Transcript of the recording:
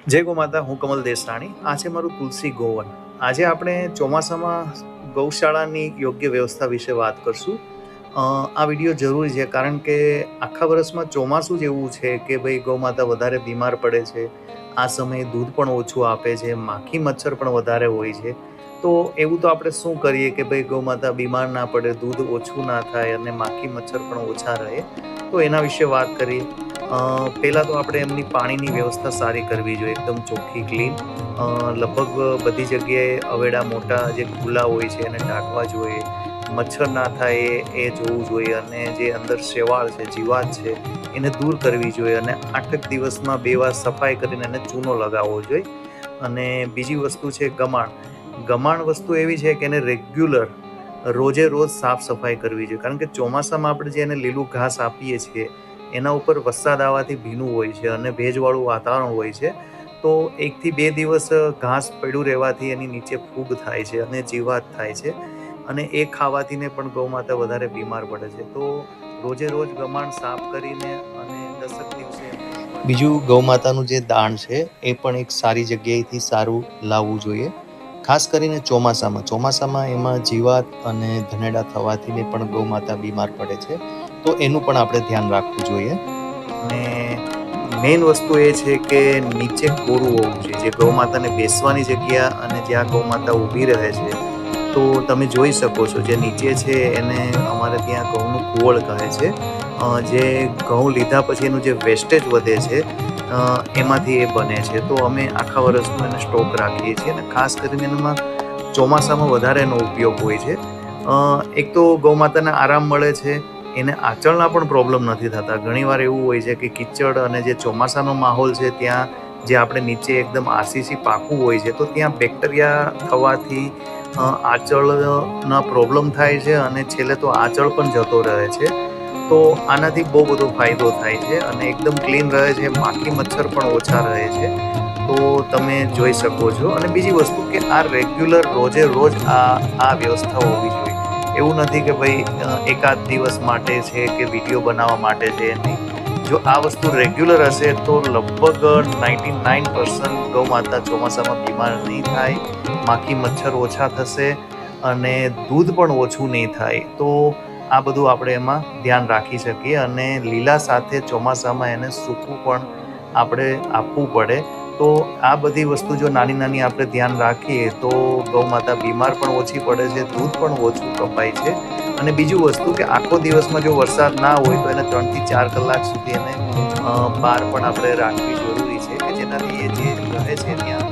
જય ગો માતા, હું કમલ દેસાણી. આ છે મારું તુલસી ગોવન. આજે આપણે ચોમાસામાં ગૌશાળાની યોગ્ય વ્યવસ્થા વિશે વાત કરશું. આ વિડીયો જરૂરી છે કારણ કે આખા વર્ષમાં ચોમાસું જ એવું છે કે ભાઈ ગૌ માતા વધારે બીમાર પડે છે. આ સમયે દૂધ પણ ઓછું આપે છે, માખી મચ્છર પણ વધારે હોય છે. તો એવું તો આપણે શું કરીએ કે ભાઈ ગૌ માતા બીમાર ના પડે, દૂધ ઓછું ના થાય અને માખી મચ્છર પણ ઓછા રહે. તો એના વિશે વાત કરીએ. પહેલાં તો આપણે એમની પાણીની વ્યવસ્થા સારી કરવી જોઈએ, એકદમ ચોખ્ખી, ક્લીન. લગભગ બધી જગ્યાએ અવેડા મોટા જે ખુલ્લા હોય છે એને ઢાંકવા જોઈએ. મચ્છર ના થાય એ જોવું જોઈએ, અને જે અંદર શેવાળ છે, જીવાત છે, એને દૂર કરવી જોઈએ. અને 8 દિવસમાં 2 વાર સફાઈ કરીને એને ચૂનો લગાવવો જોઈએ. અને બીજી વસ્તુ છે ગમાણ. ગમાણ વસ્તુ એવી છે કે એને રેગ્યુલર રોજે રોજ સાફ સફાઈ કરવી જોઈએ, કારણ કે ચોમાસામાં આપણે જે એને લીલું ઘાસ આપીએ છીએ એના ઉપર વરસાદ આવવાથી ભીનું હોય છે અને ભેજવાળું વાતાવરણ હોય છે. તો 1 થી 2 દિવસ ઘાસ પડ્યું રહેવાથી એની નીચે ફૂગ થાય છે અને જીવાત થાય છે, અને એ ખાવાથીને પણ ગૌ માતા વધારે બીમાર પડે છે. તો રોજે રોજ ગમાણ સાફ કરીને અને 10 દિવસે બીજું ગૌ માતાનું જે દાણ છે એ પણ એક સારી જગ્યાએથી સારું લાવવું જોઈએ. ખાસ કરીને ચોમાસામાં એમાં જીવાત અને ધનેડા થવાથી પણ ગૌ માતા બીમાર પડે છે. તો એનું પણ આપણે ધ્યાન રાખવું જોઈએ. અને મેઇન વસ્તુ એ છે કે નીચે કોરું હોવું જોઈએ, જે ગૌ માતાને બેસવાની જગ્યા અને જ્યાં ગૌ માતા ઊભી રહે છે. તો તમે જોઈ શકો છો જે નીચે છે એને અમારે ત્યાં ઘઉંનું કુવળ કહે છે. જે ઘઉં લીધા પછી એનું જે વેસ્ટેજ વધે છે એમાંથી એ બને છે. તો અમે આખા વર્ષનો એને સ્ટોક રાખીએ છીએ, અને ખાસ કરીને એમાં ચોમાસામાં વધારે એનો ઉપયોગ હોય છે. એક તો ગૌ માતાને આરામ મળે છે, એને આંચળના પણ પ્રોબ્લેમ નથી થતા. ઘણીવાર એવું હોય છે કે કિચડ અને જે ચોમાસાનો માહોલ છે ત્યાં જે આપણે નીચે એકદમ આરસીસી પાકું હોય છે, તો ત્યાં બેક્ટેરિયા થવાથી આંચળના પ્રોબ્લેમ થાય છે, અને છેલ્લે તો આંચળ પણ જતો રહે છે. તો આનાથી બહુ બધો ફાયદો થાય છે અને એકદમ ક્લીન રહે છે, માખી મચ્છર પણ ઓછા રહે છે. તો તમે જોઈ શકો છો. અને બીજી વસ્તુ કે આ રેગ્યુલર રોજે રોજ આ વ્યવસ્થા હોવી જોઈએ. એવું નથી કે ભાઈ એકાદ દિવસ માટે છે કે વિડીયો બનાવવા માટે છે, નહીં. જો આ વસ્તુ રેગ્યુલર હશે તો લગભગ 99% ગૌ માતા ચોમાસામાં બીમાર નહીં થાય, માખી મચ્છર ઓછા થશે અને દૂધ પણ ઓછું નહીં થાય. તો આ બધું આપણે એમાં ધ્યાન રાખી શકીએ, અને લીલા સાથે ચોમાસામાં એને સૂકવું પણ આપણે આપવું પડે. તો આ બધી વસ્તુ જો નાની નાની આપણે ધ્યાન રાખીએ તો ગૌ માતા બીમાર પણ ઓછી પડે છે, દૂધ પણ ઓછું કપાય છે. અને બીજું વસ્તુ કે આખો દિવસમાં જો વરસાદ ના હોય તો એને 3 થી 4 કલાક સુધી એને બહાર પણ આપણે રાખવી જરૂરી છે, કે જેનાથી એ જે રહે છે ત્યાં